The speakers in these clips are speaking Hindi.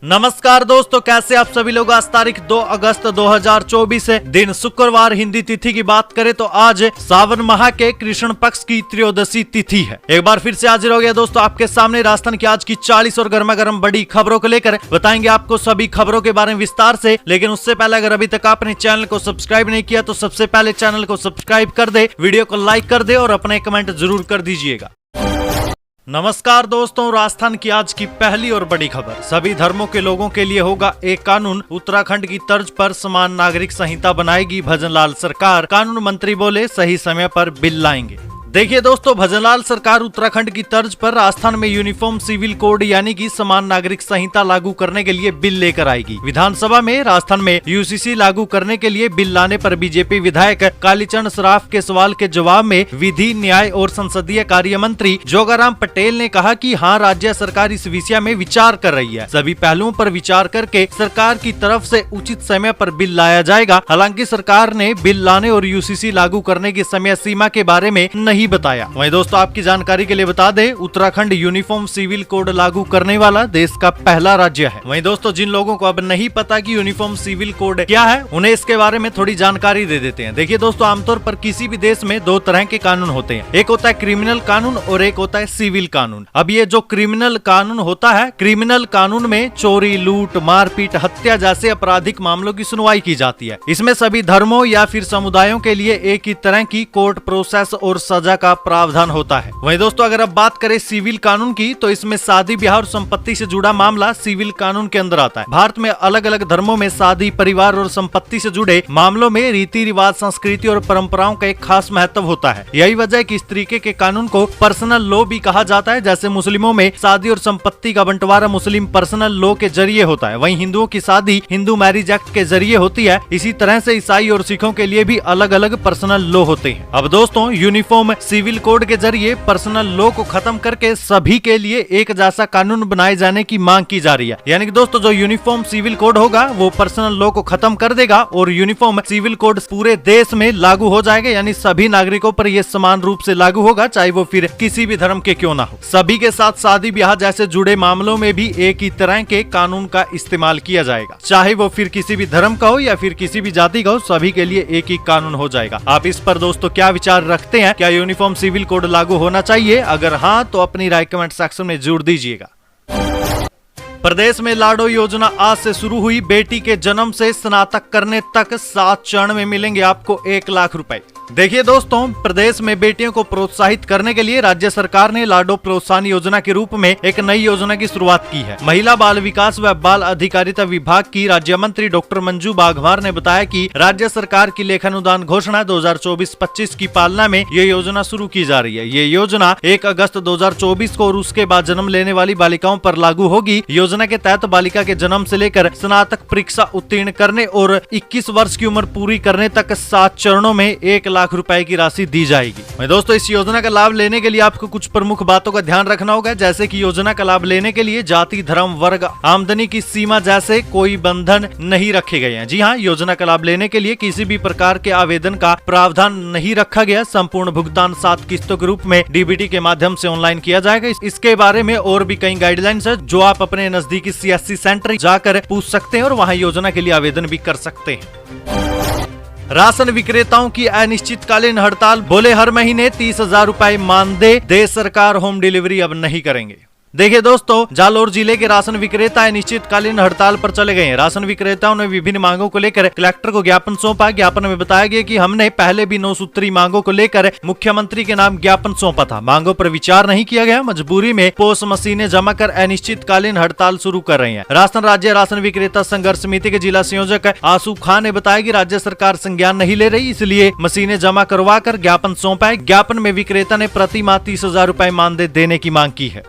नमस्कार दोस्तों, कैसे आप सभी लोग। आज तारीख 2 अगस्त 2024 है, दिन शुक्रवार। हिंदी तिथि की बात करें तो आज सावन माह के कृष्ण पक्ष की त्रयोदशी तिथि है। एक बार फिर से हाजिर हो गया दोस्तों आपके सामने राजस्थान की आज की 40 और गर्मा गर्म बड़ी खबरों को लेकर। बताएंगे आपको सभी खबरों के बारे में विस्तार से, लेकिन उससे पहले अगर अभी तक आपने चैनल को सब्सक्राइब नहीं किया तो सबसे पहले चैनल को सब्सक्राइब कर दे, वीडियो को लाइक कर दे और अपने कमेंट जरूर कर दीजिएगा। नमस्कार दोस्तों, राजस्थान की आज की पहली और बड़ी खबर। सभी धर्मों के लोगों के लिए होगा एक कानून, उत्तराखंड की तर्ज पर समान नागरिक संहिता बनाएगी भजनलाल सरकार। कानून मंत्री बोले सही समय पर बिल लाएंगे। देखिए दोस्तों, भजनलाल सरकार उत्तराखंड की तर्ज पर राजस्थान में यूनिफॉर्म सिविल कोड यानी कि समान नागरिक संहिता लागू करने के लिए बिल लेकर आएगी। विधानसभा में राजस्थान में यूसीसी लागू करने के लिए बिल लाने पर बीजेपी विधायक कालीचरण सराफ के सवाल के जवाब में विधि, न्याय और संसदीय कार्य मंत्री जोगाराम पटेल ने कहा कि हाँ, राज्य सरकार इस विषय में विचार कर रही है। सभी पहलुओं पर विचार करके सरकार की तरफ से उचित समय पर बिल लाया जाएगा। हालांकि सरकार ने बिल लाने और यूसीसी लागू करने की समय सीमा के बारे में नहीं बताया। वहीं दोस्तों आपकी जानकारी के लिए बता दें, उत्तराखंड यूनिफॉर्म सिविल कोड लागू करने वाला देश का पहला राज्य है। वहीं दोस्तों जिन लोगों को अब नहीं पता कि यूनिफॉर्म सिविल कोड क्या है, उन्हें इसके बारे में थोड़ी जानकारी दे देते हैं। देखिए दोस्तों, आमतौर पर किसी भी देश में दो तरह के कानून होते हैं। एक होता है क्रिमिनल कानून और एक होता है सिविल कानून। अब ये जो क्रिमिनल कानून होता है, क्रिमिनल कानून में चोरी, लूट, मारपीट, हत्या जैसे आपराधिक मामलों की सुनवाई की जाती है। इसमें सभी धर्मों या फिर समुदायों के लिए एक ही तरह की कोर्ट प्रोसेस और सजा का प्रावधान होता है। वहीं दोस्तों अगर अब बात करें सिविल कानून की, तो इसमें शादी, ब्याह और संपत्ति से जुड़ा मामला सिविल कानून के अंदर आता है। भारत में अलग अलग धर्मों में शादी, परिवार और संपत्ति से जुड़े मामलों में रीति रिवाज, संस्कृति और परंपराओं का एक खास महत्व होता है। यही वजह है कि इस तरीके के कानून को पर्सनल लॉ भी कहा जाता है। जैसे मुस्लिमों में शादी और संपत्ति का बंटवारा मुस्लिम पर्सनल लॉ के जरिए होता है, वहीं हिंदुओं की शादी हिंदू मैरिज एक्ट के जरिए होती है। इसी तरह से ईसाई और सिखों के लिए भी अलग अलग पर्सनल लॉ होते हैं। अब दोस्तों यूनिफॉर्म सिविल कोड के जरिए पर्सनल लॉ को खत्म करके सभी के लिए एक जैसा कानून बनाए जाने की मांग की जा रही है। यानी कि दोस्तों जो यूनिफॉर्म सिविल कोड होगा वो पर्सनल लॉ को खत्म कर देगा और यूनिफॉर्म सिविल कोड पूरे देश में लागू हो जाएगा। यानी सभी नागरिकों पर यह समान रूप से लागू होगा, चाहे वो फिर किसी भी धर्म के क्यों ना हो। सभी के साथ शादी ब्याह जैसे जुड़े मामलों में भी एक ही तरह के कानून का इस्तेमाल किया जाएगा, चाहे वो फिर किसी भी धर्म का हो या फिर किसी भी जाति का हो, सभी के लिए एक ही कानून हो जाएगा। आप इस पर दोस्तों क्या विचार रखते हैं? क्या यूनिफॉर्म सिविल कोड लागू होना चाहिए? अगर हाँ तो अपनी राय कमेंट सेक्शन में जरूर दीजिएगा। प्रदेश में लाडो योजना आज से शुरू हुई। बेटी के जन्म से स्नातक करने तक 7 चरण में मिलेंगे आपको 1 लाख रुपए। देखिए दोस्तों, प्रदेश में बेटियों को प्रोत्साहित करने के लिए राज्य सरकार ने लाडो प्रोत्साहन योजना के रूप में एक नई योजना की शुरुआत की है। महिला बाल विकास व बाल अधिकारिता विभाग की राज्य मंत्री डॉक्टर मंजू बाघमार ने बताया कि राज्य सरकार की लेखानुदान घोषणा 2024-25 की पालना में ये योजना शुरू की जा रही है। ये योजना 1 अगस्त 2024 को और उसके बाद जन्म लेने वाली बालिकाओं पर लागू होगी। योजना के तहत बालिका के जन्म से लेकर स्नातक परीक्षा उत्तीर्ण करने और 21 वर्ष की उम्र पूरी करने तक 7 चरणों में 1 लाख रुपए की राशि दी जाएगी। दोस्तों इस योजना का लाभ लेने के लिए आपको कुछ प्रमुख बातों का ध्यान रखना होगा, जैसे कि योजना का लाभ लेने के लिए जाति, धर्म, वर्ग, आमदनी की सीमा जैसे कोई बंधन नहीं रखे गए हैं। जी हाँ, योजना का लाभ लेने के लिए किसी भी प्रकार के आवेदन का प्रावधान नहीं रखा गया। संपूर्ण भुगतान 7 किस्तों के रूप में डीबीटी के माध्यम से ऑनलाइन किया जाएगा। इसके बारे में और भी कई गाइडलाइंस है जो आप अपने नजदीकी सीएससी सेंटर जाकर पूछ सकते हैं और वहाँ योजना के लिए आवेदन भी कर सकते हैं। राशन विक्रेताओं की अनिश्चितकालीन हड़ताल, बोले हर महीने 30,000 रुपए मानदेय दे सरकार, होम डिलीवरी अब नहीं करेंगे। देखिए दोस्तों, जालोर जिले के राशन विक्रेता अनिश्चितकालीन हड़ताल पर चले गए हैं। राशन विक्रेताओं ने विभिन्न मांगों को लेकर कलेक्टर को ज्ञापन सौंपा। ज्ञापन में बताया गया कि हमने पहले भी 9 सूत्री मांगों को लेकर मुख्यमंत्री के नाम ज्ञापन सौंपा था। मांगों पर विचार नहीं किया गया। मजबूरी में पोस मशीनें जमा कर अनिश्चितकालीन हड़ताल शुरू कर रहे हैं। राशन राज्य राशन विक्रेता संघर्ष समिति के जिला संयोजक आसू खान ने बताया कि राज्य सरकार संज्ञान नहीं ले रही, इसलिए मशीनें जमा करवा कर ज्ञापन सौंपा है। ज्ञापन में विक्रेता ने प्रति माह 30,000 रुपए मानदेय देने की मांग की है।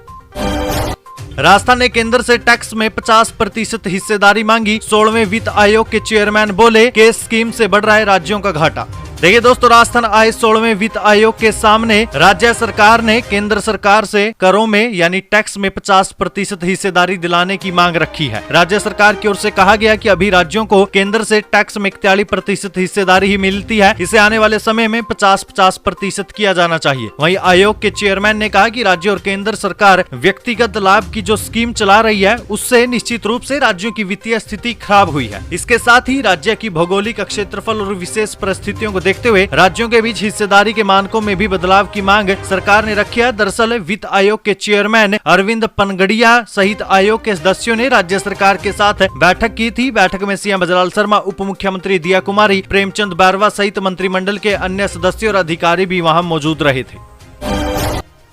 राजस्थान ने केंद्र से टैक्स में 50% हिस्सेदारी मांगी। 16वें वित्त आयोग के चेयरमैन बोले कि स्कीम से बढ़ रहा है राज्यों का घाटा। देखिए दोस्तों, राजस्थान आए 16वें वित्त आयोग के सामने राज्य सरकार ने केंद्र सरकार से करों में यानी टैक्स में 50% हिस्सेदारी दिलाने की मांग रखी है। राज्य सरकार की ओर से कहा गया कि अभी राज्यों को केंद्र से टैक्स में 41% हिस्सेदारी ही मिलती है, इसे आने वाले समय में 50-50% किया जाना चाहिए। वहीं आयोग के चेयरमैन ने कहा कि राज्य और केंद्र सरकार व्यक्तिगत लाभ की जो स्कीम चला रही है उससे निश्चित रूप से राज्यों की वित्तीय स्थिति खराब हुई है। इसके साथ ही राज्य की भौगोलिक क्षेत्रफल और विशेष परिस्थितियों को देखते हुए राज्यों के बीच हिस्सेदारी के मानकों में भी बदलाव की मांग सरकार ने रखी है। दरअसल वित्त आयोग के चेयरमैन अरविंद पनगड़िया सहित आयोग के सदस्यों ने राज्य सरकार के साथ बैठक की थी। बैठक में सीएम बजरलाल शर्मा, उप मुख्यमंत्री दिया कुमारी, प्रेमचंद बैरवा सहित मंत्रिमंडल के अन्य सदस्य और अधिकारी भी वहां मौजूद रहे थे।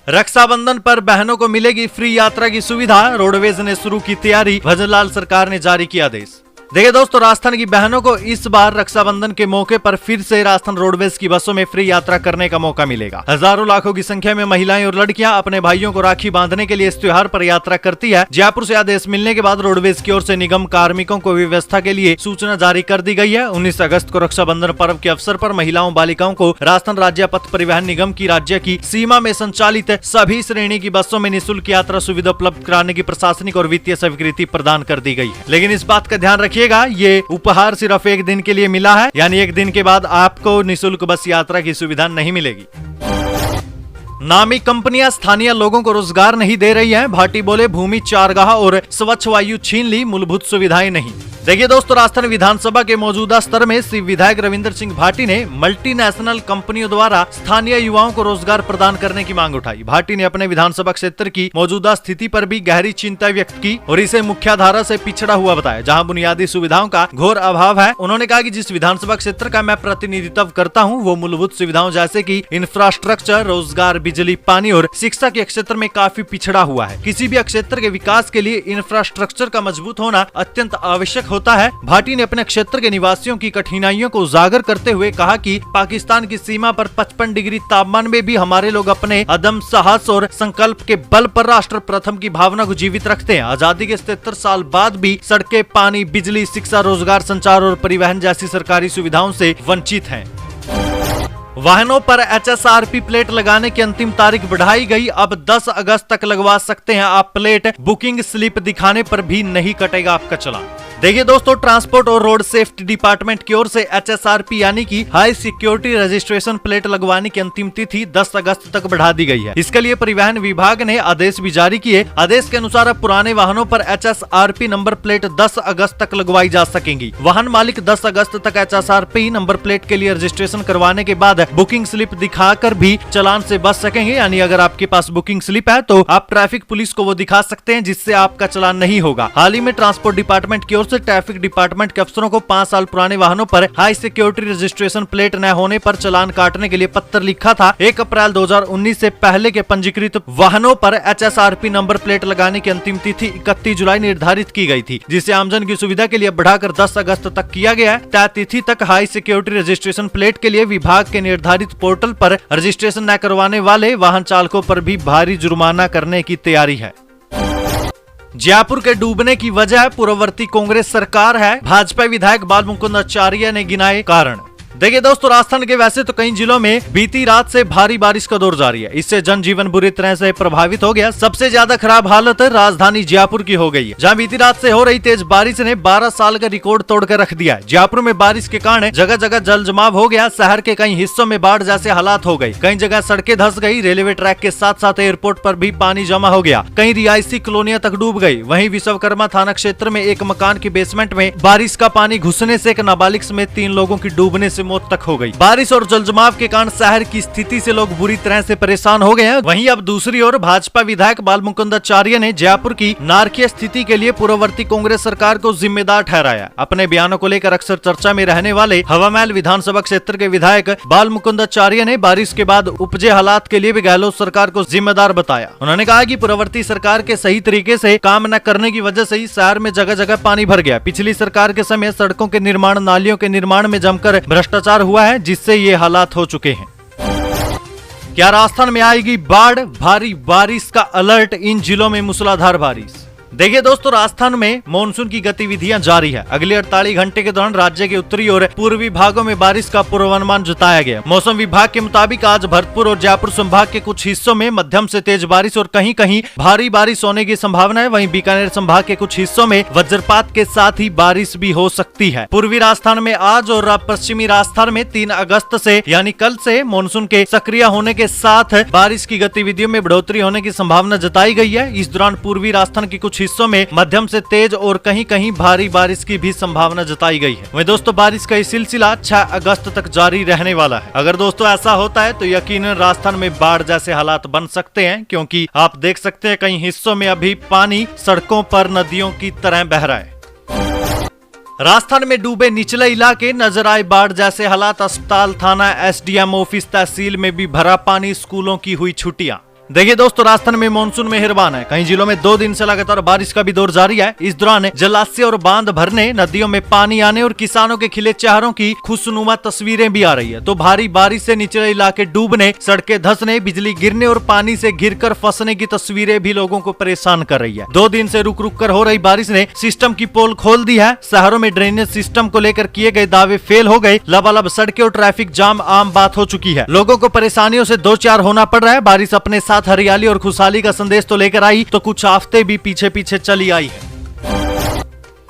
रक्षाबंधन पर बहनों को मिलेगी फ्री यात्रा की सुविधा, रोडवेज ने शुरू की तैयारी, भजनलाल सरकार ने जारी किया आदेश। देखिए दोस्तों, राजस्थान की बहनों को इस बार रक्षाबंधन के मौके पर फिर से राजस्थान रोडवेज की बसों में फ्री यात्रा करने का मौका मिलेगा। हजारों लाखों की संख्या में महिलाएं और लड़कियां अपने भाइयों को राखी बांधने के लिए इस त्योहार पर यात्रा करती है। जयपुर से आदेश मिलने के बाद रोडवेज की ओर से निगम कार्मिकों को व्यवस्था के लिए सूचना जारी कर दी गई है। 19 अगस्त को रक्षाबंधन पर्व के अवसर पर महिलाओं बालिकाओं को राजस्थान राज्य पथ परिवहन निगम की राज्य की सीमा में संचालित सभी श्रेणी की बसों में निःशुल्क यात्रा सुविधा उपलब्ध कराने की प्रशासनिक और वित्तीय स्वीकृति प्रदान कर दी गई है। लेकिन इस बात का ध्यान रखिएगा, ये उपहार सिर्फ एक दिन के लिए मिला है, यानी एक दिन के बाद आपको निःशुल्क बस यात्रा की सुविधा नहीं मिलेगी। नामी कंपनियां स्थानीय लोगों को रोजगार नहीं दे रही हैं। भाटी बोले भूमि चारगाह और स्वच्छ वायु छीन ली, मूलभूत सुविधाएं नहीं। देखिए दोस्तों, राजस्थान विधानसभा के मौजूदा स्तर में श्री विधायक रविंद्र सिंह भाटी ने मल्टीनेशनल कंपनियों द्वारा स्थानीय युवाओं को रोजगार प्रदान करने की मांग उठाई। भाटी ने अपने विधानसभा क्षेत्र की मौजूदा स्थिति पर भी गहरी चिंता व्यक्त की और इसे मुख्यधारा से पिछड़ा हुआ बताया, जहां बुनियादी सुविधाओं का घोर अभाव है। उन्होंने कहा कि जिस विधानसभा क्षेत्र का मैं प्रतिनिधित्व करता हूं, वो मूलभूत सुविधाओं जैसे कि इंफ्रास्ट्रक्चर, रोजगार, बिजली, पानी और शिक्षा के क्षेत्र में काफी पिछड़ा हुआ है। किसी भी क्षेत्र के विकास के लिए इंफ्रास्ट्रक्चर का मजबूत होना अत्यंत आवश्यक होता है। भाटी ने अपने क्षेत्र के निवासियों की कठिनाइयों को उजागर करते हुए कहा कि पाकिस्तान की सीमा पर 55 डिग्री तापमान में भी हमारे लोग अपने अदम साहस और संकल्प के बल पर राष्ट्र प्रथम की भावना को जीवित रखते हैं। आजादी के 77 साल बाद भी सड़कें, पानी, बिजली, शिक्षा, रोजगार, संचार और परिवहन जैसी सरकारी सुविधाओं से वंचित हैं। वाहनों पर HSRP प्लेट लगाने की अंतिम तारीख बढ़ाई गई। अब 10 अगस्त तक लगवा सकते हैं आप प्लेट। बुकिंग स्लिप दिखाने पर भी नहीं कटेगा आपका चालान। देखिए दोस्तों, ट्रांसपोर्ट और रोड सेफ्टी डिपार्टमेंट की ओर से HSRP यानी कि हाई सिक्योरिटी रजिस्ट्रेशन प्लेट लगवाने की अंतिम तिथि 10 अगस्त तक बढ़ा दी गई है। इसके लिए परिवहन विभाग ने आदेश भी जारी किए। आदेश के अनुसार अब पुराने वाहनों पर HSRP नंबर प्लेट 10 अगस्त तक लगवाई जा सकेंगी। वाहन मालिक 10 अगस्त तक HSRP नंबर प्लेट के लिए रजिस्ट्रेशन करवाने के बाद बुकिंग स्लिप दिखाकर भी चालान से बच सकेंगे। यानी अगर आपके पास बुकिंग स्लिप है तो आप ट्रैफिक पुलिस को वो दिखा सकते हैं, जिससे आपका चालान नहीं होगा। हाल ही में ट्रांसपोर्ट डिपार्टमेंट की ओर से ट्रैफिक डिपार्टमेंट के अफसरों को 5 साल पुराने वाहनों पर हाई सिक्योरिटी रजिस्ट्रेशन प्लेट न होने पर चालान काटने के लिए पत्र लिखा था। 1 अप्रैल 2019 से पहले के पंजीकृत वाहनों पर HSRP नंबर प्लेट लगाने की अंतिम तिथि 31 जुलाई निर्धारित की गई थी, जिसे आमजन की सुविधा के लिए बढ़ाकर 10 अगस्त तक किया गया है। तय तिथि तक हाई सिक्योरिटी रजिस्ट्रेशन प्लेट के लिए विभाग के निर्धारित पोर्टल पर रजिस्ट्रेशन न करवाने वाले वाहन चालकों पर भी भारी जुर्माना करने की तैयारी है। जयपुर के डूबने की वजह पूर्ववर्ती कांग्रेस सरकार है, भाजपा विधायक बाल मुकुंद आचार्य ने गिनाए कारण। देखिए दोस्तों, राजस्थान के वैसे तो कई जिलों में बीती रात से भारी बारिश का दौर जारी है। इससे जनजीवन बुरी तरह से प्रभावित हो गया। सबसे ज्यादा खराब हालत राजधानी जयपुर की हो गई है, जहां बीती रात से हो रही तेज बारिश ने 12 साल का रिकॉर्ड तोड़कर रख दिया है। जयपुर में बारिश के कारण जगह जगह जल जमाव हो गया। शहर के कई हिस्सों में बाढ़ जैसे हालात हो गए। कई जगह सड़कें धंस गई। रेलवे ट्रैक के साथ साथ एयरपोर्ट पर भी पानी जमा हो गया। कई रिहायशी कॉलोनियां तक डूब गई। वहीं विश्वकर्मा थाना क्षेत्र में एक मकान के बेसमेंट में बारिश का पानी घुसने से एक नाबालिग समेत 3 लोगों की डूबने से मौत तक हो गई। बारिश और जलजमाव के कारण शहर की स्थिति से लोग बुरी तरह से परेशान हो गए हैं। वहीं अब दूसरी ओर भाजपा विधायक बाल मुकुंद आचार्य ने जयपुर की नारकीय स्थिति के लिए पूर्ववर्ती कांग्रेस सरकार को जिम्मेदार ठहराया। अपने बयानों को लेकर अक्सर चर्चा में रहने वाले हवामहल विधानसभा क्षेत्र के विधायक बाल मुकुंद आचार्य ने बारिश के बाद उपजे हालात के लिए भी गहलोत सरकार को जिम्मेदार बताया। उन्होंने कहा कि पूर्ववर्ती सरकार के सही तरीके से काम न करने की वजह से ही शहर में जगह जगह पानी भर गया। पिछली सरकार के समय सड़कों के निर्माण, नालियों के निर्माण में जमकर भ्रष्टाचार हुआ है, जिससे ये हालात हो चुके हैं। क्या राजस्थान में आएगी बाढ़? भारी बारिश का अलर्ट, इन जिलों में मूसलाधार बारिश। देखिए दोस्तों, राजस्थान में मानसून की गतिविधियां जारी है। अगले 48 घंटे के दौरान राज्य के उत्तरी और पूर्वी भागों में बारिश का पूर्वानुमान जताया गया। मौसम विभाग के मुताबिक आज भरतपुर और जयपुर संभाग के कुछ हिस्सों में मध्यम से तेज बारिश और कहीं कहीं भारी बारिश होने की संभावना है। वहीं बीकानेर संभाग के कुछ हिस्सों में वज्रपात के साथ ही बारिश भी हो सकती है। पूर्वी राजस्थान में आज और पश्चिमी राजस्थान में 3 अगस्त से यानी कल से मानसून के सक्रिय होने के साथ बारिश की गतिविधियों में बढ़ोतरी होने की संभावना जताई गई है। इस दौरान पूर्वी राजस्थान के कुछ हिस्सों में मध्यम से तेज और कहीं कहीं भारी बारिश की भी संभावना जताई गई है। वहीं दोस्तों, बारिश का ये सिलसिला 6 अगस्त तक जारी रहने वाला है। अगर दोस्तों ऐसा होता है तो यकीनन राजस्थान में बाढ़ जैसे हालात बन सकते हैं, क्योंकि आप देख सकते हैं कई हिस्सों में अभी पानी सड़कों पर नदियों की तरह बह रहा है। राजस्थान में डूबे निचले इलाके, नजर आए बाढ़ जैसे हालात। अस्पताल, थाना, एसडीएम ऑफिस, तहसील में भी भरा पानी, स्कूलों की हुई छुट्टियां। देखिए दोस्तों, राजस्थान में मानसून मेहरबान है। कई जिलों में 2 दिन से लगातार बारिश का भी दौर जारी है। इस दौरान जलाशय और बांध भरने, नदियों में पानी आने और किसानों के खिले चेहरों की खुशनुमा तस्वीरें भी आ रही है। तो भारी बारिश से निचले इलाके डूबने, सड़कें धंसने, बिजली गिरने और पानी से घिरकर फंसने की तस्वीरें भी लोगों को परेशान कर रही है। 2 दिन से रुक रुक कर हो रही बारिश ने सिस्टम की पोल खोल दी है। शहरों में ड्रेनेज सिस्टम को लेकर किए गए दावे फेल हो गए। लबालब सड़कें और ट्रैफिक जाम आम बात हो चुकी है। लोगों को परेशानियों से 2-4 होना पड़ रहा है। बारिश अपने साथ हरियाली और खुशहाली का संदेश तो लेकर आई, तो कुछ आफतें भी पीछे पीछे चली आई है।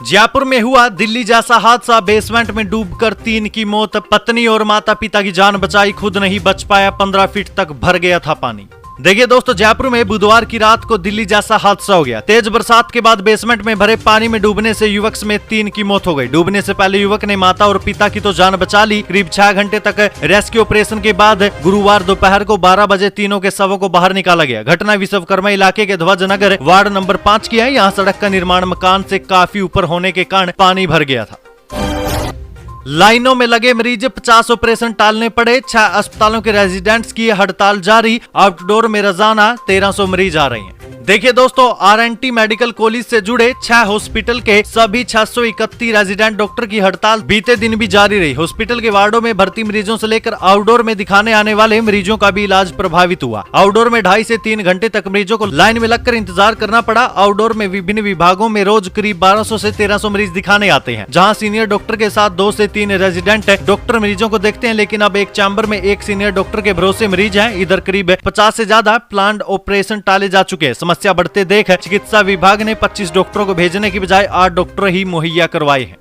जयपुर में हुआ दिल्ली जैसा हादसा, बेसमेंट में डूबकर 3 की मौत। पत्नी और माता पिता की जान बचाई, खुद नहीं बच पाया, 15 फीट तक भर गया था पानी। देखिए दोस्तों, जयपुर में बुधवार की रात को दिल्ली जैसा हादसा हो गया। तेज बरसात के बाद बेसमेंट में भरे पानी में डूबने से युवक समेत 3 की मौत हो गई। डूबने से पहले युवक ने माता और पिता की तो जान बचा ली। करीब 6 घंटे तक रेस्क्यू ऑपरेशन के बाद गुरुवार दोपहर को 12 बजे तीनों के शवों को बाहर निकाला गया। घटना विश्वकर्मा इलाके के ध्वजनगर वार्ड नंबर 5 की है। यहाँ सड़क का निर्माण मकान से काफी ऊपर होने के कारण पानी भर गया था। लाइनों में लगे मरीज, 50 ऑपरेशन टालने पड़े। 6 अस्पतालों के रेजिडेंट्स की हड़ताल जारी। आउटडोर में रोजाना 1300 मरीज आ रहे हैं। देखिए दोस्तों, आरएनटी मेडिकल कॉलेज से जुड़े 6 हॉस्पिटल के सभी 631 रेजिडेंट डॉक्टर की हड़ताल बीते दिन भी जारी रही। हॉस्पिटल के वार्डों में भर्ती मरीजों से लेकर आउटडोर में दिखाने आने वाले मरीजों का भी इलाज प्रभावित हुआ। आउटडोर में 2.5 से 3 घंटे तक मरीजों को लाइन में लगकर इंतजार करना पड़ा। आउटडोर में विभिन्न विभागों में रोज करीब 1200 से 1300 मरीज दिखाने आते हैं, जहाँ सीनियर डॉक्टर के साथ 2 से 3 रेजिडेंट डॉक्टर मरीजों को देखते हैं। लेकिन अब एक चैम्बर में 1 सीनियर डॉक्टर के भरोसे मरीज हैं। इधर करीब 50 से ज्यादा प्लान्ड ऑपरेशन टाले जा चुके हैं। समस्या बढ़ते देख चिकित्सा विभाग ने 25 डॉक्टरों को भेजने की बजाय 8 डॉक्टर ही मुहैया करवाए हैं।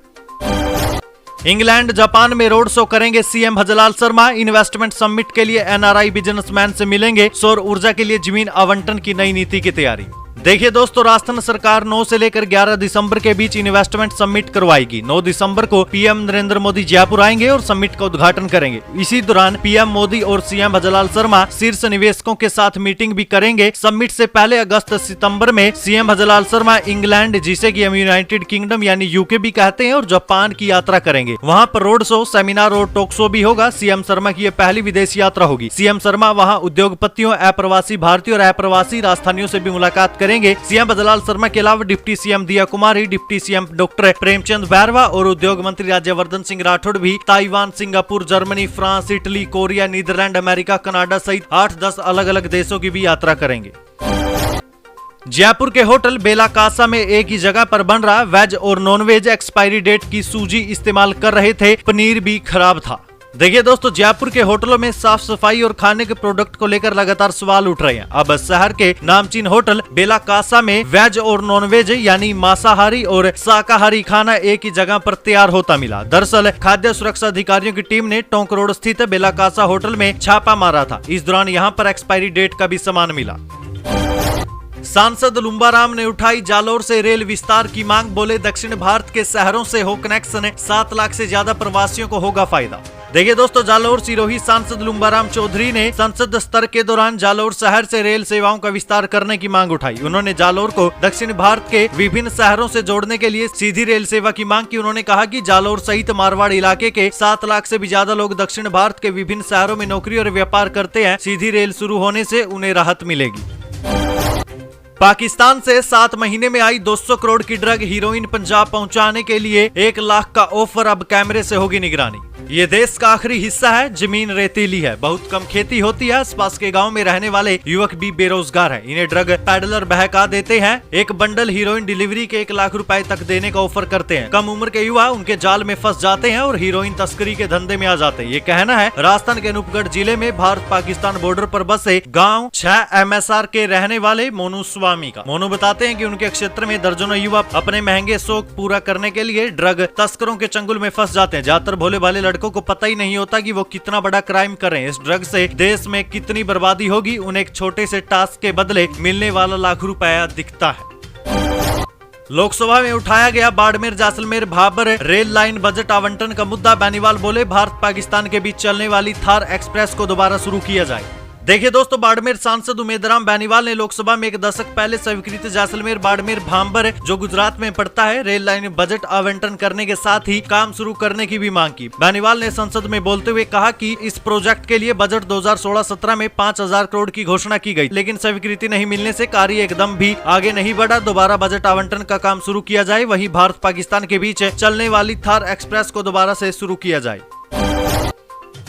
इंग्लैंड, जापान में रोड शो करेंगे CM Bhajlal Sharma. Investment summit के लिए एनआरआई बिजनेसमैन से मिलेंगे। सौर ऊर्जा के लिए जमीन आवंटन की नई नीति की तैयारी। देखिए दोस्तों, राजस्थान सरकार 9 से लेकर 11 दिसंबर के बीच इन्वेस्टमेंट समिट करवाएगी। 9 दिसंबर को पीएम नरेंद्र मोदी जयपुर आएंगे और समिट का उद्घाटन करेंगे। इसी दौरान पीएम मोदी और सीएम भजलाल शर्मा शीर्ष निवेशकों के साथ मीटिंग भी करेंगे। समिट से पहले अगस्त-सितंबर में सीएम भजलाल शर्मा इंग्लैंड, जिसे कि हम यूनाइटेड किंगडम यानी यूके भी कहते हैं, और जापान की यात्रा करेंगे। वहाँ पर रोड शो, सेमिनार और टॉक शो भी होगा। सीएम शर्मा की यह पहली विदेश यात्रा होगी। सीएम शर्मा वहाँ उद्योगपतियों, अप्रवासी भारतीयों और अप्रवासी राजस्थानियों से भी मुलाकात करेंगे। सीएम भजलाल शर्मा के अलावा deputy CM Diya Kumari, deputy CM doctor Premchand Bairwa और उद्योग मंत्री राज्यवर्धन सिंह राठौड़ भी Taiwan, Singapore, Germany, France, Italy, Korea, Netherlands, America, Canada सहित 8-10 अलग अलग देशों की भी यात्रा करेंगे। जयपुर के होटल बेला कासा में एक ही जगह पर बन रहा वेज और नॉन वेज। एक्सपायरी डेट की सूजी इस्तेमाल कर रहे थे, पनीर भी खराब था। देखिए दोस्तों, जयपुर के होटलों में साफ सफाई और खाने के प्रोडक्ट को लेकर लगातार सवाल उठ रहे हैं। अब शहर के नामचीन होटल बेला कासा में वेज और नॉन वेज यानी मांसाहारी और शाकाहारी खाना एक ही जगह पर तैयार होता मिला। दरअसल खाद्य सुरक्षा अधिकारियों की टीम ने टोंक रोड स्थित बेला कासा होटल में छापा मारा था। इस दौरान यहाँ पर एक्सपायरी डेट का भी सामान मिला। सांसद लुम्बाराम ने उठाई जालोर से रेल विस्तार की मांग। बोले दक्षिण भारत के शहरों से हो कनेक्शन, 7 लाख से ज्यादा प्रवासियों को होगा फायदा। देखिए दोस्तों, जालोर सिरोही सांसद लुम्बाराम चौधरी ने संसद स्तर के दौरान जालोर शहर से रेल सेवाओं का विस्तार करने की मांग उठाई। उन्होंने जालोर को दक्षिण भारत के विभिन्न शहरों से जोड़ने के लिए सीधी रेल सेवा की मांग की। उन्होंने कहा कि जालोर सहित मारवाड़ इलाके के 7 लाख से भी ज्यादा लोग दक्षिण भारत के विभिन्न शहरों में नौकरी और व्यापार करते हैं। सीधी रेल शुरू होने से उन्हें राहत मिलेगी। पाकिस्तान से 7 महीने में आई 200 करोड़ की ड्रग हीरोइन पंजाब पहुंचाने के लिए 1 लाख का ऑफर। अब कैमरे से होगी निगरानी। ये देश का आखिरी हिस्सा है, जमीन रेतीली है, बहुत कम खेती होती है, आसपास के गांव में रहने वाले युवक भी बेरोजगार है। इन्हें ड्रग पैडलर बहका देते हैं, एक बंडल हीरोइन डिलीवरी के 1 लाख रुपए तक देने का ऑफर करते हैं। कम उम्र के युवा उनके जाल में फंस जाते हैं और हीरोइन तस्करी के धंधे में आ जाते हैं। ये कहना है राजस्थान के अनूपगढ़ जिले में भारत पाकिस्तान बॉर्डर पर बसे गाँव 6 MSR के रहने वाले मोनू स्वामी का। मोनू बताते हैं कि उनके क्षेत्र में दर्जनों युवा अपने महंगे शौक पूरा करने के लिए ड्रग तस्करों के चंगुल में फंस जाते हैं। ज्यादातर भोले भाले लड़कों को पता ही नहीं होता कि वो कितना बड़ा क्राइम कर रहे हैं। इस ड्रग से देश में कितनी बर्बादी होगी, उन्हें एक छोटे से टास्क के बदले मिलने वाला लाखों रुपया दिखता है। लोकसभा में उठाया गया Barmer Jaisalmer Bhabar rail line budget आवंटन का मुद्दा। बेनीवाल बोले भारत पाकिस्तान के बीच चलने वाली थार एक्सप्रेस को दोबारा शुरू किया जाए। देखिए दोस्तों, बाड़मेर सांसद उमेदराम बेनीवाल ने लोकसभा में 1 दशक पहले स्वीकृत जैसलमेर बाड़मेर भांबर जो गुजरात में पड़ता है रेल लाइन बजट आवंटन करने के साथ ही काम शुरू करने की भी मांग की। बेनीवाल ने संसद में बोलते हुए कहा कि इस प्रोजेक्ट के लिए बजट 2016-17 में 5000 करोड़ की घोषणा की गई, लेकिन स्वीकृति नहीं मिलने से कार्य एकदम भी आगे नहीं बढ़ा। दोबारा बजट आवंटन का काम शुरू किया जाए, वहीं भारत पाकिस्तान के बीच चलने वाली थार एक्सप्रेस को दोबारा से शुरू किया जाए।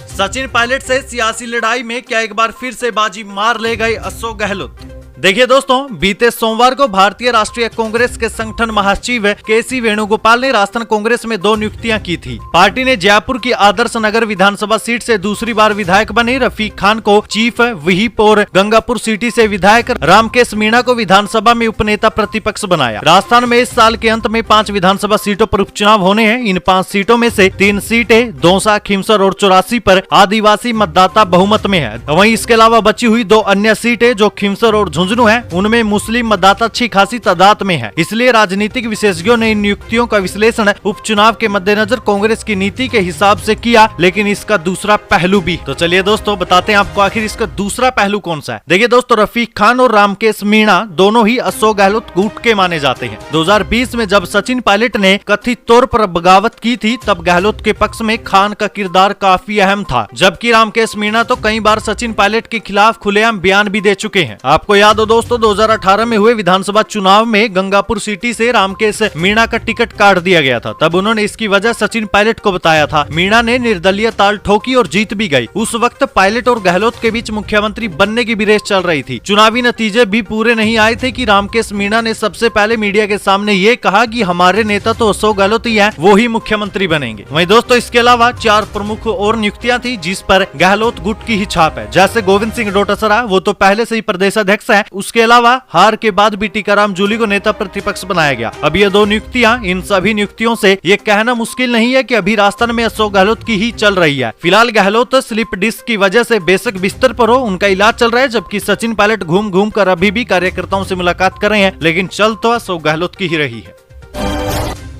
सचिन पायलट से सियासी लड़ाई में क्या एक बार फिर से बाजी मार ले गए अशोक गहलोत। देखिए दोस्तों, बीते सोमवार को भारतीय राष्ट्रीय कांग्रेस के संगठन महासचिव केसी वेणुगोपाल ने राजस्थान कांग्रेस में 2 नियुक्तियां की थी। पार्टी ने जयपुर की आदर्श नगर विधानसभा सीट से दूसरी बार विधायक बने रफीक खान को चीफ व्हिप और गंगापुर सिटी से विधायक रामकेश मीणा को विधानसभा में उपनेता प्रतिपक्ष बनाया। राजस्थान में इस साल के अंत में 5 विधानसभा सीटों पर उपचुनाव होने हैं। इन 5 सीटों में से 3 सीटें दौसा, खींवसर और 84 पर आदिवासी मतदाता बहुमत में है। वहीं इसके अलावा बची हुई 2 अन्य सीटें जो खींवसर और झुंझुनू है, उनमें मुस्लिम मतदाता अच्छी खासी तादाद में है। इसलिए राजनीतिक विशेषज्ञों ने इन नियुक्तियों का विश्लेषण उपचुनाव के मद्देनजर कांग्रेस की नीति के हिसाब से किया, लेकिन इसका दूसरा पहलू भी। तो चलिए दोस्तों, बताते हैं आपको आखिर इसका दूसरा पहलू कौन सा है। देखिए दोस्तों, रफीक खान और रामकेश मीणा दोनों ही अशोक गहलोत गुट के माने जाते हैं। 2020 में जब सचिन पायलट ने कथित तौर पर बगावत की थी, तब गहलोत के पक्ष में खान का किरदार काफी अहम था, जबकि रामकेश मीणा तो कई बार सचिन पायलट के खिलाफ खुलेआम बयान भी दे चुके हैं। आपको याद हो दोस्तों, 2018 में हुए विधानसभा चुनाव में गंगापुर सिटी से रामकेश मीणा का टिकट काट दिया गया था। तब उन्होंने इसकी वजह सचिन पायलट को बताया था। मीणा ने निर्दलीय ताल ठोकी और जीत भी गई। उस वक्त पायलट और गहलोत के बीच मुख्यमंत्री बनने की भी रेस चल रही थी। चुनावी नतीजे भी पूरे नहीं आए थे कि रामकेश मीणा ने सबसे पहले मीडिया के सामने ये कहा कि हमारे नेता तो अशोक गहलोत ही है, वो ही मुख्यमंत्री बनेंगे। वहीं दोस्तों, इसके अलावा 4 प्रमुख और नियुक्तियां थी जिस पर गहलोत गुट की ही छाप है। जैसे गोविंद सिंह डोटासरा, वो तो पहले से ही प्रदेश अध्यक्ष है। उसके अलावा हार के बाद भी टीकाराम जूली को नेता प्रतिपक्ष बनाया गया। अब ये 2 नियुक्तियां, इन सभी नियुक्तियों से ये कहना मुश्किल नहीं है कि अभी राजस्थान में अशोक गहलोत की ही चल रही है। फिलहाल गहलोत स्लिप डिस्क की वजह से बेशक बिस्तर पर हो, उनका इलाज चल रहा है, जबकि सचिन पायलट घूम घूम कर अभी भी कार्यकर्ताओं से मुलाकात कर रहे हैं, लेकिन चल तो अशोक गहलोत की ही रही है।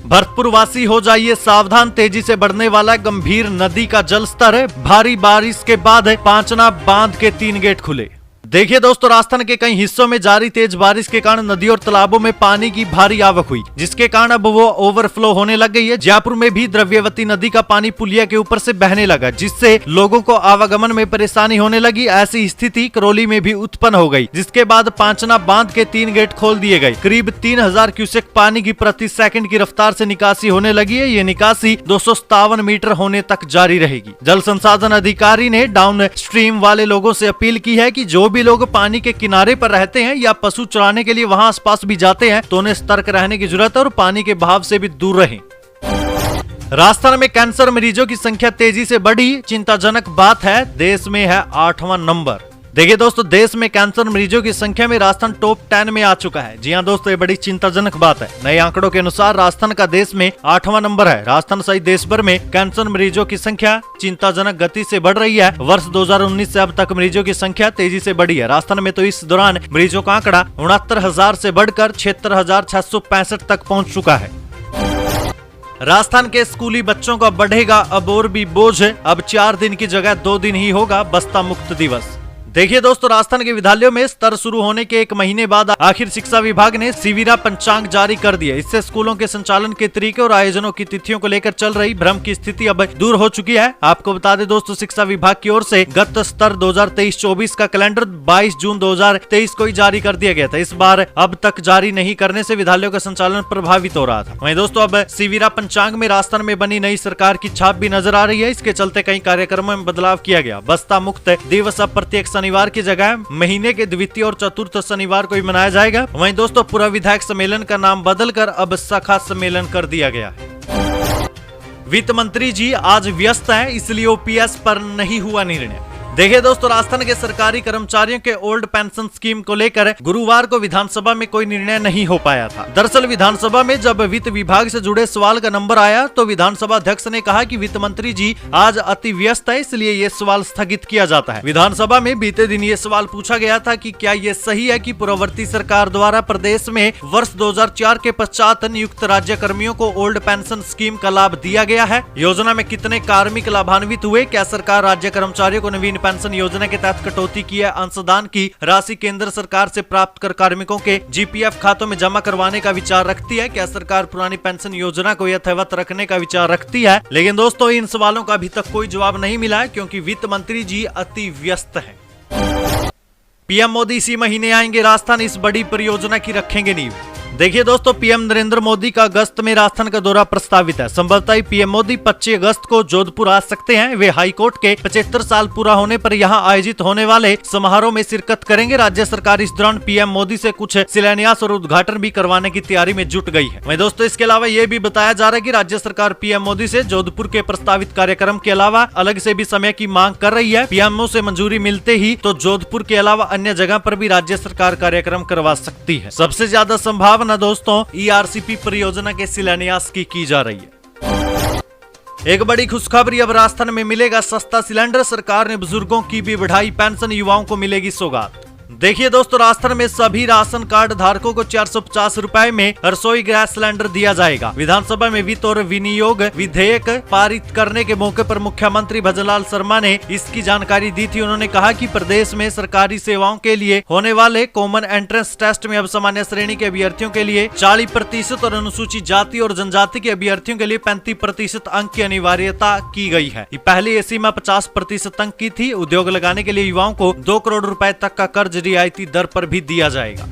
भरतपुर वासी हो जाइए सावधान, तेजी से बढ़ने वाला गंभीर नदी का जलस्तर। भारी बारिश के बाद पांचना बांध के 3 गेट खुले। देखिए दोस्तों, राजस्थान के कई हिस्सों में जारी तेज बारिश के कारण नदियों और तालाबों में पानी की भारी आवक हुई, जिसके कारण अब वो ओवरफ्लो होने लग गई है। जयपुर में भी द्रव्यवती नदी का पानी पुलिया के ऊपर से बहने लगा, जिससे लोगों को आवागमन में परेशानी होने लगी। ऐसी स्थिति करौली में भी उत्पन्न हो गई, जिसके बाद पांचना बांध के 3 गेट खोल दिए गए। करीब 3000 क्यूसेक पानी की प्रति सेकंड की रफ्तार से निकासी होने लगी है। ये निकासी 257 मीटर होने तक जारी रहेगी। जल संसाधन अधिकारी ने डाउन स्ट्रीम वाले लोगों से अपील की है कि जो भी लोग पानी के किनारे पर रहते हैं या पशु चराने के लिए वहां आसपास भी जाते हैं, तो उन्हें सतर्क रहने की जरूरत है और पानी के बहाव से भी दूर रहें। राजस्थान में कैंसर मरीजों की संख्या तेजी से बढ़ी, चिंताजनक बात है। देश में है 8वां नंबर। देखिए दोस्तों, देश में कैंसर मरीजों की संख्या में राजस्थान टॉप 10 में आ चुका है। जी हां दोस्तों, ये बड़ी चिंताजनक बात है। नए आंकड़ों के अनुसार राजस्थान का देश में 8वां नंबर है। राजस्थान सहित देश भर में कैंसर मरीजों की संख्या चिंताजनक गति से बढ़ रही है। वर्ष 2019 से अब तक मरीजों की संख्या तेजी से बढ़ी है। राजस्थान में तो इस दौरान मरीजों का आंकड़ा 69,000 से बढ़कर 76,665 तक पहुँच चुका है। राजस्थान के स्कूली बच्चों का बढ़ेगा अब और भी बोझ। अब 4 दिन की जगह 2 दिन ही होगा बस्ता मुक्त दिवस। देखिए दोस्तों, राजस्थान के विद्यालयों में स्तर शुरू होने के 1 महीने बाद आखिर शिक्षा विभाग ने सिविरा पंचांग जारी कर दिया। इससे स्कूलों के संचालन के तरीके और आयोजनों की तिथियों को लेकर चल रही भ्रम की स्थिति अब दूर हो चुकी है। आपको बता दें दोस्तों, शिक्षा विभाग की ओर से गत स्तर 2023-24 का कैलेंडर 22 जून 2023 को ही जारी कर दिया गया था। इस बार अब तक जारी नहीं करने से विद्यालयों का संचालन प्रभावित हो रहा था। वहीं दोस्तों, अब सिविरा पंचांग में राजस्थान में बनी नई सरकार की छाप भी नजर आ रही है। इसके चलते कई कार्यक्रमों में बदलाव किया गया। बस्ता मुक्त दिवस अब प्रत्येक शनिवार की जगह महीने के द्वितीय और चतुर्थ शनिवार को ही मनाया जाएगा। वहीं दोस्तों, पूरा विधायक सम्मेलन का नाम बदलकर अब शाखा सम्मेलन कर दिया गया है। वित्त मंत्री जी आज व्यस्त हैं, इसलिए ओपीएस पर नहीं हुआ निर्णय। देखिए दोस्तों, राजस्थान के सरकारी कर्मचारियों के ओल्ड पेंशन स्कीम को लेकर गुरुवार को विधानसभा में कोई निर्णय नहीं हो पाया था। दरअसल विधानसभा में जब वित्त विभाग से जुड़े सवाल का नंबर आया तो विधानसभा अध्यक्ष ने कहा कि वित्त मंत्री जी आज अति व्यस्त है, इसलिए ये सवाल स्थगित किया जाता है। विधानसभा में बीते दिन ये सवाल पूछा गया था कि क्या ये सही है कि पूर्ववर्ती सरकार द्वारा प्रदेश में वर्ष 2004 के पश्चात नियुक्त राज्य कर्मियों को ओल्ड पेंशन स्कीम का लाभ दिया गया है। योजना में कितने कार्मिक लाभान्वित हुए? क्या सरकार राज्य कर्मचारियों को नवीन पेंशन योजना के तहत कटौती की अंशदान की राशि केंद्र सरकार से प्राप्त कर कार्मिकों के जीपीएफ खातों में जमा करवाने का विचार रखती है? क्या सरकार पुरानी पेंशन योजना को यथावत रखने का विचार रखती है? लेकिन दोस्तों, इन सवालों का अभी तक कोई जवाब नहीं मिला है, क्योंकि वित्त मंत्री जी अति व्यस्त हैं। पीएम मोदी इसी महीने आएंगे राजस्थान, इस बड़ी परियोजना की रखेंगे नींव। देखिए दोस्तों, पीएम नरेंद्र मोदी का अगस्त में राजस्थान का दौरा प्रस्तावित है। संभवतः पीएम मोदी 25 अगस्त को जोधपुर आ सकते हैं। वे हाईकोर्ट के 75 साल पूरा होने पर यहां आयोजित होने वाले समारोह में शिरकत करेंगे। राज्य सरकार इस दौरान पीएम मोदी से कुछ शिलान्यास और उद्घाटन भी करवाने की तैयारी में जुट गई है। वहीं दोस्तों, इसके अलावा ये भी बताया जा रहा है कि राज्य सरकार पीएम मोदी से जोधपुर के प्रस्तावित कार्यक्रम के अलावा अलग से भी समय की मांग कर रही है। पीएमओ से मंजूरी मिलते ही तो जोधपुर के अलावा अन्य जगह पर भी राज्य सरकार कार्यक्रम करवा सकती है। सबसे ज्यादा संभावना दोस्तों ईआरसीपी परियोजना के शिलान्यास की जा रही है। एक बड़ी खुशखबरी, अब राजस्थान में मिलेगा सस्ता सिलेंडर। सरकार ने बुजुर्गों की भी बढ़ाई पेंशन, युवाओं को मिलेगी सौगात। देखिए दोस्तों, राजस्थान में सभी राशन कार्ड धारकों को 450 रुपए में रसोई गैस सिलेंडर दिया जाएगा। विधानसभा में वित्त और विनियोग विधेयक पारित करने के मौके पर मुख्यमंत्री भजनलाल शर्मा ने इसकी जानकारी दी थी। उन्होंने कहा कि प्रदेश में सरकारी सेवाओं के लिए होने वाले कॉमन एंट्रेंस टेस्ट में अब सामान्य श्रेणी के अभ्यर्थियों के लिए 40% और अनुसूचित जाति और जनजाति के अभ्यर्थियों के लिए 35% अंक की अनिवार्यता की गई है। पहले ये सीमा 50% अंक की थी। उद्योग लगाने के लिए युवाओं को 2 करोड़ रुपए तक का कर्ज रियायती दर पर भी दिया जाएगा।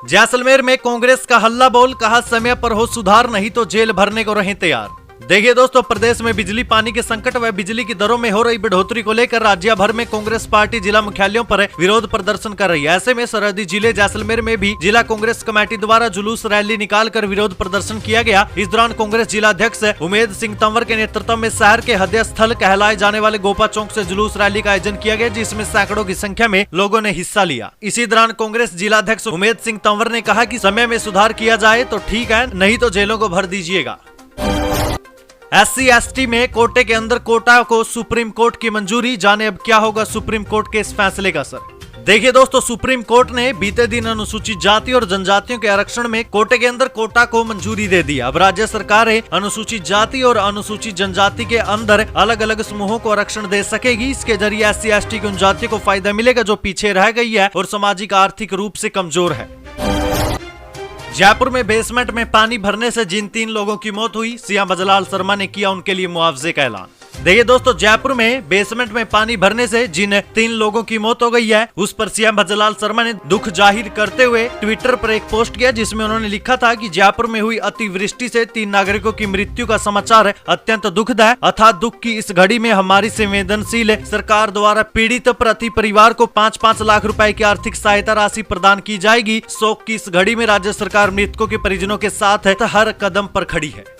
जैसलमेर में कांग्रेस का हल्ला बोल, कहा समय पर हो सुधार, नहीं तो जेल भरने को रहें तैयार। देखिए दोस्तों, प्रदेश में बिजली पानी के संकट व बिजली की दरों में हो रही बढ़ोतरी को लेकर राज्य भर में कांग्रेस पार्टी जिला मुख्यालयों पर विरोध प्रदर्शन कर रही है। ऐसे में सरहदी जिले जैसलमेर में भी जिला कांग्रेस कमेटी द्वारा जुलूस रैली निकालकर विरोध प्रदर्शन किया गया। इस दौरान कांग्रेस जिला अध्यक्ष उमेद सिंह तंवर के नेतृत्व में शहर के हृदय स्थल कहलाए जाने वाले गोपा चौक से जुलूस रैली का आयोजन किया गया, जिसमें सैकड़ों की संख्या में लोगों ने हिस्सा लिया। इसी दौरान कांग्रेस जिला अध्यक्ष उमेद सिंह तंवर ने कहा कि समय में सुधार किया जाए तो ठीक है, नहीं तो जेलों को भर दीजिएगा। SC/ST में कोटे के अंदर कोटा को सुप्रीम कोर्ट की मंजूरी, जाने अब क्या होगा सुप्रीम कोर्ट के इस फैसले का असर। देखिए दोस्तों, सुप्रीम कोर्ट ने बीते दिन अनुसूचित जाति और जनजातियों के आरक्षण में कोटे के अंदर कोटा को मंजूरी दे दी। अब राज्य सरकारें अनुसूचित जाति और अनुसूचित जनजाति के अंदर अलग अलग समूहों को आरक्षण दे सकेगी। इसके जरिए SC/ST की उन जातियों को फायदा मिलेगा जो पीछे रह गई है और सामाजिक आर्थिक रूप से कमजोर है। जयपुर में बेसमेंट में पानी भरने से जिन 3 लोगों की मौत हुई, सीएम भजनलाल शर्मा ने किया उनके लिए मुआवजे का ऐलान। देखिए दोस्तों, जयपुर में बेसमेंट में पानी भरने से जिन 3 लोगों की मौत हो गई है, उस पर सीएम भजनलाल शर्मा ने दुख जाहिर करते हुए ट्विटर पर एक पोस्ट किया, जिसमें उन्होंने लिखा था कि जयपुर में हुई अतिवृष्टि से 3 नागरिकों की मृत्यु का समाचार अत्यंत दुखद है। अथात दुख की इस घड़ी में हमारी संवेदनशील सरकार द्वारा पीड़ित प्रति परिवार को 5-5 लाख रुपए की आर्थिक सहायता राशि प्रदान की जाएगी। शोक की इस घड़ी में राज्य सरकार मृतकों के परिजनों के साथ हर कदम पर खड़ी है।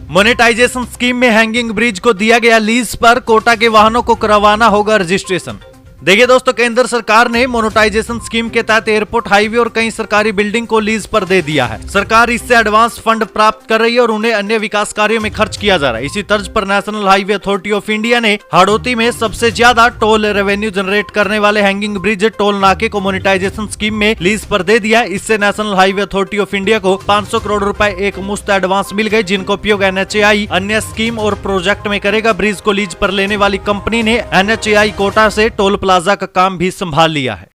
मोनेटाइजेशन स्कीम में हैंगिंग ब्रिज को दिया गया लीज पर, कोटा के वाहनों को करवाना होगा रजिस्ट्रेशन। देखिए दोस्तों, केंद्र सरकार ने मोनेटाइजेशन स्कीम के तहत एयरपोर्ट, हाईवे और कई सरकारी बिल्डिंग को लीज पर दे दिया है। सरकार इससे एडवांस फंड प्राप्त कर रही है और उन्हें अन्य विकास कार्यों में खर्च किया जा रहा है। इसी तर्ज पर national highway authority of India ने हाड़ौती में सबसे ज्यादा टोल रेवेन्यू जनरेट करने वाले हैंगिंग ब्रिज टोल नाके को मोनेटाइजेशन स्कीम में लीज पर दे दिया। इससे national highway authority of India को 500 करोड़ रुपए एक मुश्त एडवांस मिल गए, जिनका उपयोग NHAI अन्य स्कीम और प्रोजेक्ट में करेगा। ब्रिज को लीज पर लेने वाली कंपनी ने NHAI कोटा से टोल प्लाजा का काम भी संभाल लिया है।